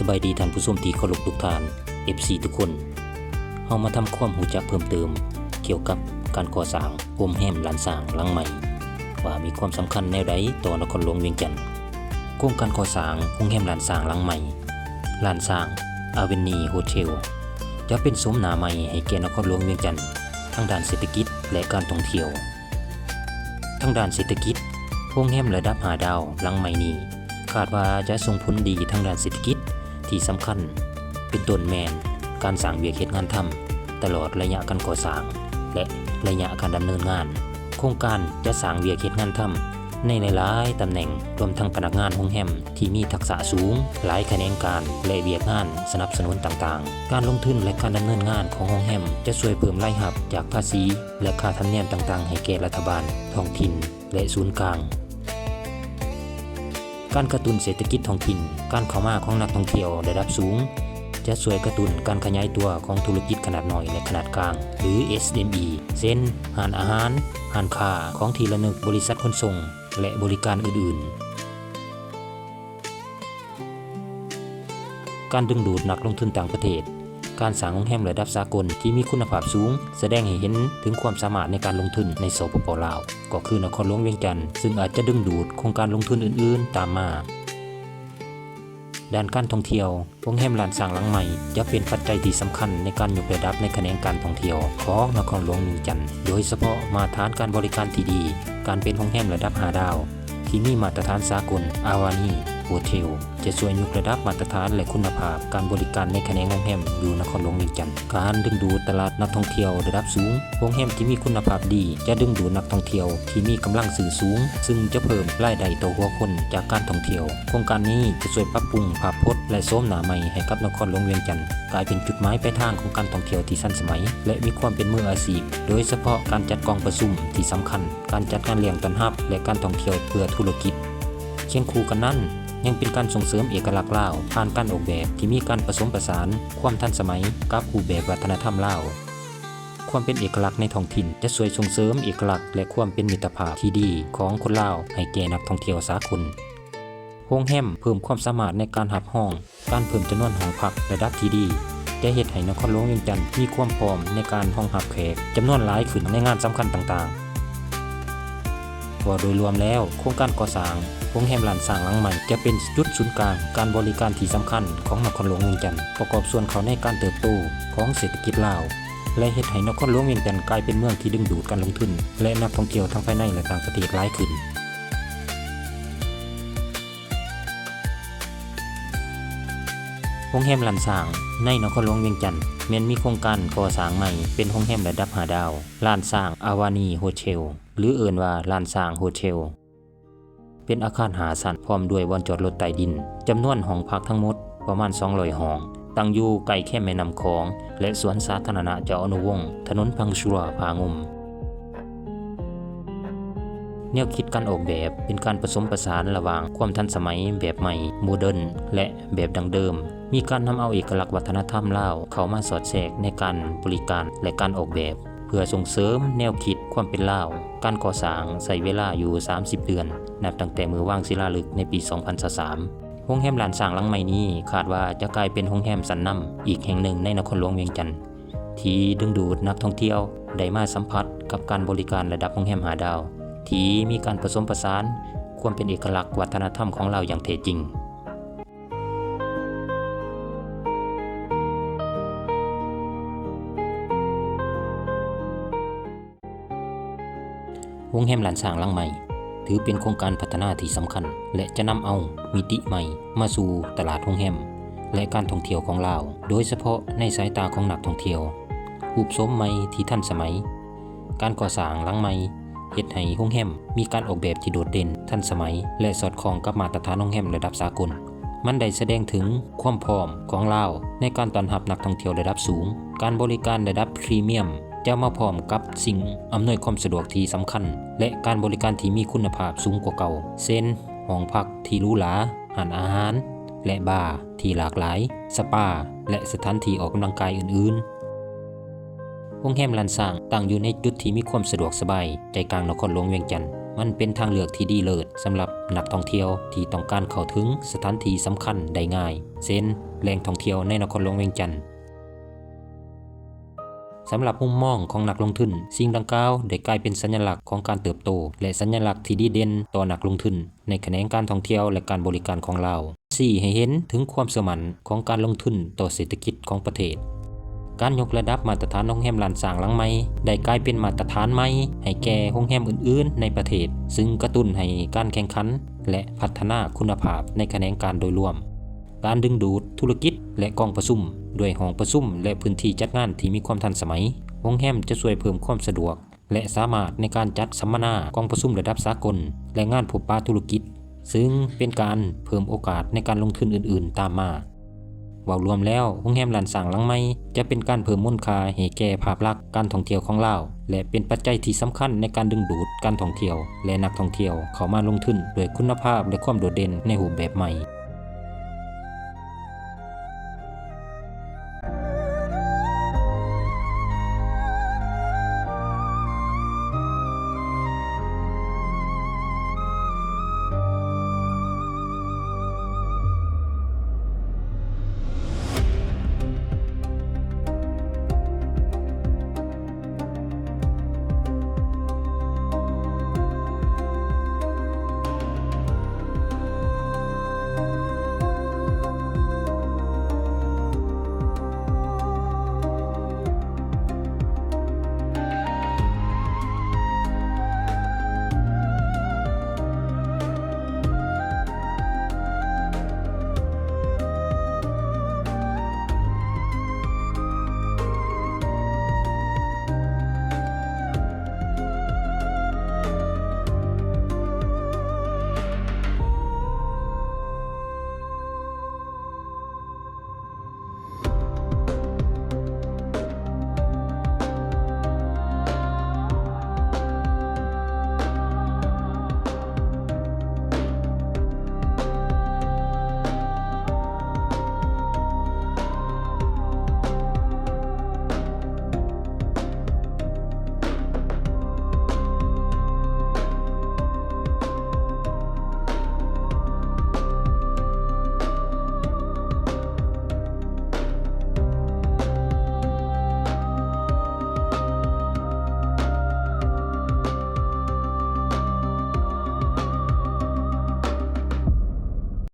สบายดีท่านผู้ชมที่เคารพทุกท่าน FC ทุกคนเฮามาทำความรู้จักเพิ่มเติมเกี่ยวกับการก่อสร้างโฮมแฮมลานสร้างหลังใหม่ว่ามีความสำคัญแนวใดต่อนครหลวงเวียงจันทน์โครงการก่อสร้างโฮมแฮมลานสร้างหลังใหม่ลานสร้างอาเวนีโฮเทลจะเป็นสมหน้าใหม่ให้แก่นครหลวงเวียงจันทน์ทั้งด้านเศรษฐกิจและการท่องเที่ยวทั้งด้านเศรษฐกิจโฮมแฮมระดับ5 ดาวหลังใหม่นี้คาดว่าจะส่งผลดีทางด้านเศรษฐกิจที่สำคัญเป็นต้นแมนการสร้างเวียกเฮ็ดงานทำตลอดระยะการก่อสร้างและระยะการดำเนินงานโครงการจะสร้างเวียกเฮ็ดงานทำในหลายๆตำแหน่งรวมทั้งพนักงานโรงแรมที่มีทักษะสูงหลายแขนงการและเวียกงานสนับสนุนต่างๆการลงทุนและการดำเนินงานของโรงแรมจะช่วยเพิ่มรายรับจากภาษีและค่าธรรมเนียมต่างๆให้แก่รัฐบาลท้องถิ่นและศูนย์กลางการกระตุ้นเศรษฐกิจท้องถิ่นการเข้ามาของนักท่องเที่ยวระดับสูงจะช่วยกระตุ้นการขยายตัวของธุรกิจขนาดน้อยและขนาดกลางหรือ SME เช่นร้านอาหารร้านค้าของที่ระลึกบริษัทขนส่งและบริการอื่นๆการดึงดูดนักลงทุนต่างประเทศการสร้างโรงแรมระดับสากลที่มีคุณภาพสูงแสดงให้เห็นถึงความสามารถในการลงทุนในสปป.ลาวก็คือนครหลวงเวียงจันทน์ซึ่งอาจจะดึงดูดโครงการลงทุนอื่นๆตามมาด้านการท่องเที่ยวโรงแรมลานสร้างหลังใหม่จะเป็นปัจจัยที่สำคัญในการยกระดับในแขนงการท่องเที่ยวของนครหลวงเวียงจันทน์โดยเฉพาะมาตรฐานการบริการที่ดีการเป็นโรงแรมระดับ5 ดาวที่มีมาตรฐานสากลอาวานีโฮเทลจะช่วยยกระดับมาตรฐานและคุณภาพการบริการในแขนงโรงแรมอยู่นครหลวงเวียงจันทน์การดึงดูดตลาดนักท่องเที่ยวระดับสูงโรงแรมที่มีคุณภาพดีจะดึงดูดนักท่องเที่ยวที่มีกำลังซื้อสูงซึ่งจะเพิ่มรายได้ต่อหัวคนจากการท่องเที่ยวโครงการนี้จะช่วยปรับปรุงภาพพจน์และโฉมหน้าใหม่ให้กับนครหลวงเวียงจันทน์กลายเป็นจุดหมายปลายทางของการท่องเที่ยวที่ทันสมัยและมีความเป็นมืออาชีพโดยเฉพาะการจัดกองประชุมที่สำคัญการจัดการเลี้ยงต้อนรับและการท่องเที่ยวเพื่อธุรกิจเคียงคู่กันนั้นยังเป็นการส่งเสริมเอกลักษณ์ลาวผ่านการออกแบบที่มีการผสมผสานความทันสมัยกับรูปแบบวัฒนธรรมลาวความเป็นเอกลักษณ์ในท้องถิ่นจะช่วยส่งเสริมเอกลักษณ์และความเป็นมิตรภาพที่ดีของคนลาวให้แก่นักท่องเที่ยวสากลโรงแรมเพิ่มความสามารถในการรับห้องการเพิ่มจำนวนห้องพักระดับที่ดีจะเฮ็ดให้นครหลวงเวียงจันทน์มีความพร้อมในการรองรับแขกจำนวนหลายขึ้นในงานสำคัญต่างๆว่าโดยรวมแล้วโครงการก่อสร้างโรงแรมลานสร้างหลังใหม่จะเป็นจุดศูนย์กลางการบริการที่สำคัญของนครหลวงเวียงจันทน์ประกอบส่วนเข้าในการเติบโตของเศรษฐกิจลาวและเฮ็ดให้นครหลวงเวียงจันทน์กลายเป็นเมืองที่ดึงดูดการลงทุนและนักท่องเที่ยวทั้งภายในและต่างประเทศหลายขึ้นโรงแรมลานสร้างในนครหลวงเวียงจันทน์แม้นมีโครงการก่อสร้างใหม่เป็นโรงแรมระดับ5 ดาวลานสร้างอาวานีโฮเทลหรือเอิ่นว่าลานสร้างโฮเทลเป็นอาคาร5 ชั้นพร้อมด้วยบ่อนจอดรถใต้ดินจำนวนห้องพักทั้งหมดประมาณ200 ห้องตั้งอยู่ใกล้แค่แม่น้ำคองและสวนสาธารณะเจ้าอนุวงศ์ถนนพังชัวผางมแนวคิดการออกแบบเป็นการผสมผสานระหว่างความทันสมัยแบบใหม่โมเดิร์นและแบบดั้งเดิมมีการนำเอาเอกลักษณ์วัฒนธรรมลาวเข้ามาสอดแทรกในการบริการและการออกแบบเพื่อส่งเสริมแนวคิดความเป็นลาวการก่อสร้างใช้เวลาอยู่30 เดือนนับตั้งแต่มือวางศิลาฤกษ์ในปี 2023โรงแรมลานสร้างหลังใหม่นี้คาดว่าจะกลายเป็นโรงแรมชั้นนำอีกแห่งหนึ่งในนครหลวงเวียงจันทน์ที่ดึงดูดนักท่องเที่ยวได้มาสัมผัสกับการบริการระดับโรงแรม5 ดาวที่มีการผสมผสานความเป็นเอกลักษณ์วัฒนธรรมของลาวอย่างแท้จริงโรงแรมลานสร้างหลังใหม่ถือเป็นโครงการพัฒนาที่สำคัญและจะนำเอามิติใหม่มาสู่ตลาดโรงแรมและการท่องเที่ยวของลาวโดยเฉพาะในสายตาของนักท่องเที่ยวรูปทรงใหม่ที่ทันสมัยการก่อสร้างหลังใหม่เฮ็ดให้โรงแรมมีการออกแบบที่โดดเด่นทันสมัยและสอดคล้องกับมาตรฐานโรงแรมระดับสากลมันได้แสดงถึงความพร้อมของลาวในการต้อนรับนักท่องเที่ยวระดับสูงการบริการระดับพรีเมียมจะมาพร้อมกับสิ่งอำนวยความสะดวกที่สำคัญและการบริการที่มีคุณภาพสูงกว่าเก่าเช่นห้องพักที่หรูหราร้านอาหารและบาร์ที่หลากหลายสปาและสถานที่ออกกำลังกายอื่นๆโรงแรมลานสร้างตั้งอยู่ในจุดที่มีความสะดวกสบายใจกลางนครหลวงเวียงจันทน์ม มันเป็นทางเลือกที่ดีเลิศสำหรับนักท่องเที่ยวที่ต้องการเข้าถึงสถานที่สำคัญได้ง่ายเช่นแหล่งท่องเที่ยวในนครหลวงเวียงจันทน์สำหรับมุมมองของนักลงทุนสิ่งดังกล่าวได้กลายเป็นสัญลักษณ์ของการเติบโตและสัญลักษณ์ที่ดีเด่นต่อนักลงทุนในแขนงการท่องเที่ยวและการบริการของลาวชี้ให้เห็นถึงความเชื่อมั่นของการลงทุนต่อเศรษฐกิจของประเทศการยกระดับมาตรฐานโรงแรมล้านสร้างหลังใหม่ได้กลายเป็นมาตรฐานใหม่ให้แก่โรงแรมอื่นๆในประเทศซึ่งกระตุ้นให้การแข่งขันและพัฒนาคุณภาพในแขนงการโดยรวมการดึงดูดธุรกิจและกองประชุมด้วยห้องประชุมและพื้นที่จัดงานที่มีความทันสมัยโรงแรมจะช่วยเพิ่มความสะดวกและสามารถในการจัดสัมมนากองประชุมระดับสากลและงานพบปะธุรกิจซึ่งเป็นการเพิ่มโอกาสในการลงทุนอื่นๆตามมาว่ารวมแล้วโรงแรมล้านสร้างหลังใหม่จะเป็นการเพิ่มมูลค่าให้แก่ภาพลักษณ์การท่องเที่ยวของลาวและเป็นปัจจัยที่สำคัญในการดึงดูดการท่องเที่ยวและนักท่องเที่ยวเข้ามาลงทุนด้วยคุณภาพและความโดดเด่นในรูปแบบใหม่